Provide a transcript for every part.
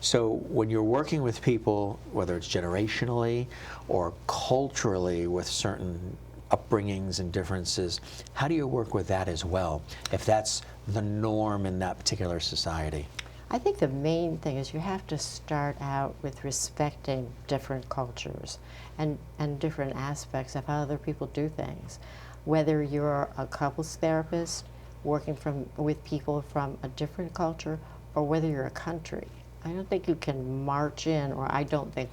So when you're working with people, whether it's generationally or culturally with certain upbringings and differences, how do you work with that as well, if that's the norm in that particular society? I think the main thing is you have to start out with respecting different cultures and different aspects of how other people do things. Whether you're a couples therapist working with people from a different culture, or whether you're a country. I don't think you can march in, or I don't think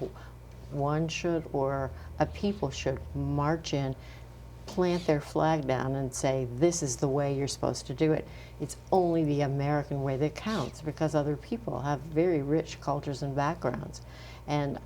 one should or a people should march in, plant their flag down and say, this is the way you're supposed to do it. It's only the American way that counts, because other people have very rich cultures and backgrounds. And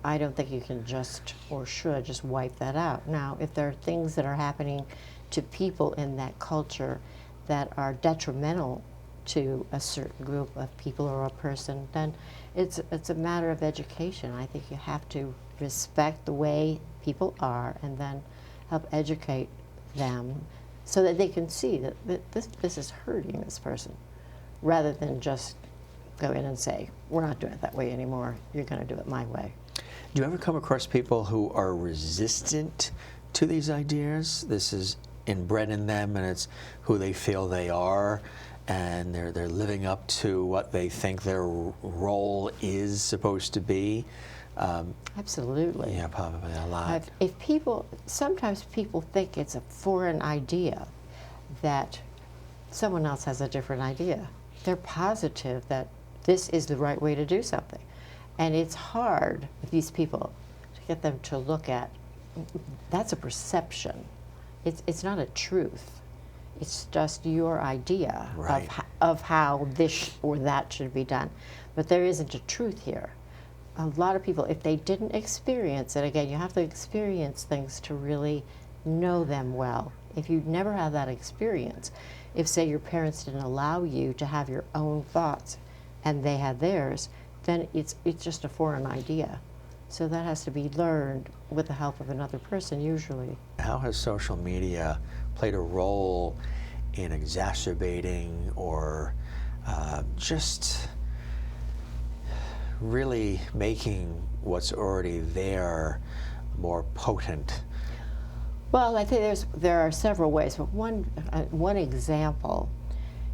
I don't think you can just, or should, just wipe that out. Now, if there are things that are happening to people in that culture that are detrimental to a certain group of people or a person, then it's a matter of education. I think you have to respect the way people are and then help educate them so that they can see that this is hurting this person, rather than just go in and say, we're not doing it that way anymore, you're going to do it my way. Do you ever come across people who are resistant to these ideas? This is inbred in them and it's who they feel they are, and they're living up to what they think their role is supposed to be? Absolutely. Yeah, probably a lot. Sometimes people think it's a foreign idea, that someone else has a different idea. They're positive that this is the right way to do something. And it's hard with these people to get them to look at, that's a perception. It's not a truth. It's just your idea right. of how this or that should be done. But there isn't a truth here. A lot of people, if they didn't experience it, again, you have to experience things to really know them well. If you never have that experience, if, say, your parents didn't allow you to have your own thoughts and they had theirs, then it's just a foreign idea. So that has to be learned with the help of another person, usually. How has social media played a role in exacerbating or just really making what's already there more potent? Well, I think there are several ways, but one example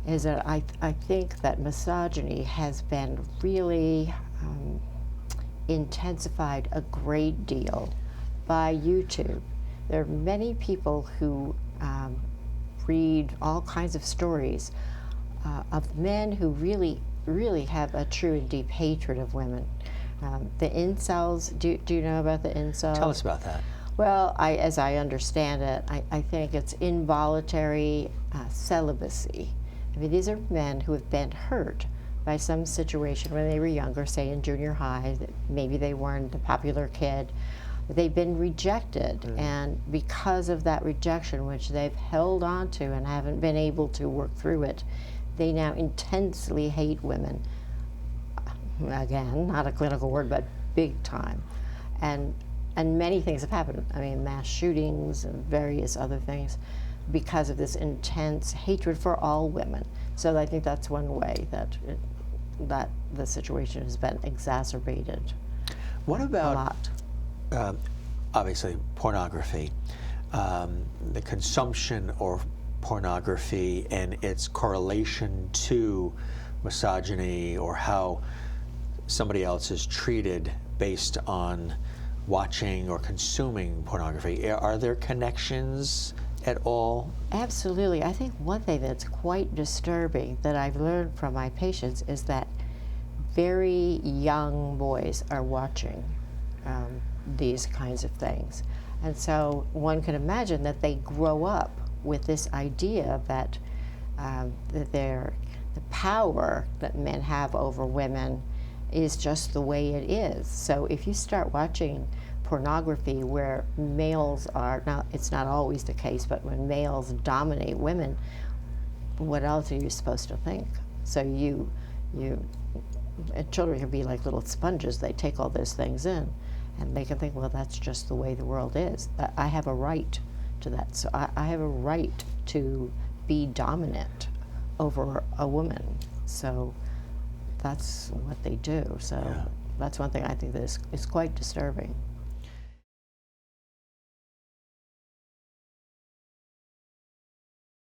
is that I think that misogyny has been really intensified a great deal by YouTube. There are many people who read all kinds of stories of men who really have a true and deep hatred of women. The incels, do you know about the incels? Tell us about that. Well, as I understand it, I think it's involuntary celibacy. I mean, these are men who have been hurt by some situation when they were younger, say in junior high, that maybe they weren't the popular kid. They've been rejected, and because of that rejection, which they've held on to and haven't been able to work through it, they now intensely hate women. Again, not a clinical word, but big time. And many things have happened. I mean, mass shootings and various other things because of this intense hatred for all women. So I think that's one way that the situation has been exacerbated. What about, a lot. Obviously, pornography, the consumption of pornography and its correlation to misogyny, or how somebody else is treated based on watching or consuming pornography? Are there connections at all? Absolutely. I think one thing that's quite disturbing that I've learned from my patients is that very young boys are watching these kinds of things. And so one can imagine that they grow up with this idea that the power that men have over women is just the way it is. So if you start watching pornography where males are, now it's not always the case, but when males dominate women, what else are you supposed to think? So children can be like little sponges. They take all those things in, and they can think, well, that's just the way the world is. I have a right to that. So I have a right to be dominant over a woman. So that's what they do. So Yeah. that's one thing I think that is quite disturbing.